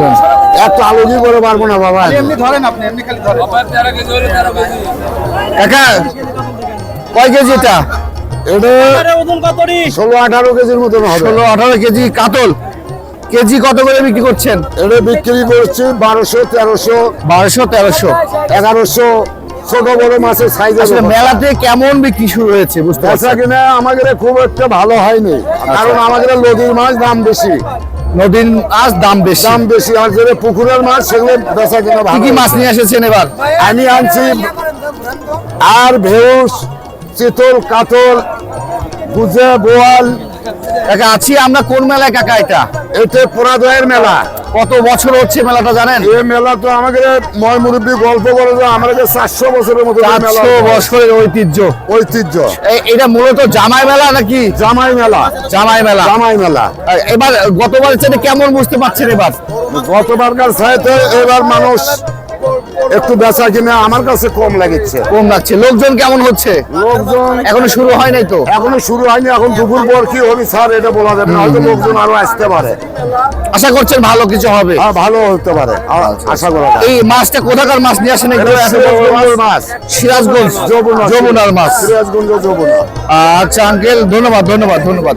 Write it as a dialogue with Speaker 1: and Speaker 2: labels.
Speaker 1: রাখলেন।
Speaker 2: একটা আলোকি করে পারবো না বাবা।
Speaker 3: এমনি ধরেন আপনি, এমনি খালি ধরেন।
Speaker 1: কাকা কয় কেজি এটা?
Speaker 2: এটা
Speaker 3: ওজন কতটি?
Speaker 2: 16-18 কেজির মতন হবে।
Speaker 1: 16-18 কেজি কাতল। কেজি কত করে বিক্রি করছেন?
Speaker 2: এটা বিক্রি করছি 1200, 1300,
Speaker 1: 1200-1300।
Speaker 2: 1100। ছোট বড় মাছের সাইজ
Speaker 1: আসলে মেলাতে কেমন বিক্রি শুরু হয়েছে বুঝতে
Speaker 2: বেচা
Speaker 1: পারছেন?
Speaker 2: কিনা আমাদের খুব একটা ভালো হয়নি, কারণ আমাদের নদীর মাছ দাম বেশি।
Speaker 1: নদীর মাছ দাম বেশি।
Speaker 2: দাম বেশি, আর যেটা পুকুরের মাছ সেগুলো বেচা কিনা
Speaker 1: কি
Speaker 2: ভালো।
Speaker 1: কি মাছ নিয়ে এসেছেন এবার?
Speaker 2: আমি আনছি আর ভেউস, চিতল, কাতল, গুজে, বোয়াল।
Speaker 1: কাকা আছি আমরা কোন মেলায় কাকা এটা?
Speaker 2: এটা পোড়াদয়ের মেলা।
Speaker 1: কত বছর হচ্ছে মেলাটা জানেন?
Speaker 2: এই মেলা তো আমাদের ময় মুরব্বী গল্প করে যে আমাদের 400 বছরের মতো এই মেলা।
Speaker 1: 400 বছরের ঐতিহ্য।
Speaker 2: ঐতিহ্য।
Speaker 1: এটা মূলত জামাই মেলা নাকি?
Speaker 2: জামাই মেলা।
Speaker 1: জামাই মেলা।
Speaker 2: জামাই মেলা।
Speaker 1: এবার গতবার চেয়ে কেমন বুঝতে পারছেন এবার?
Speaker 2: গতবারকার চাইতে এবার মানুষ একটু বেচা কিনা আমার কাছে কম লাগছে।
Speaker 1: কম লাগছে। লোকজন কেমন হচ্ছে?
Speaker 2: লোকজন
Speaker 1: এখনো শুরু হয় নাই তো?
Speaker 2: এখনো শুরু হয়নি, এখন দুপুর পর কি হবে স্যার এটা বলা যাবে না, হয়তো লোকজন আরো আসতে পারে।
Speaker 1: আশা করছেন ভালো কিছু হবে?
Speaker 2: হ্যাঁ, ভালো হতে পারে, আশা করা যায়।
Speaker 1: এই মাছটা কোথাকার মাছ নিয়ে আসেন? এগুলো
Speaker 2: সিরাজগঞ্জের মাছ।
Speaker 1: সিরাজগঞ্জ
Speaker 2: যমুনা।
Speaker 1: যমুনার মাছ।
Speaker 2: সিরাজগঞ্জ, যমুনা।
Speaker 1: আচ্ছা আঙ্কেল, ধন্যবাদ ধন্যবাদ ধন্যবাদ।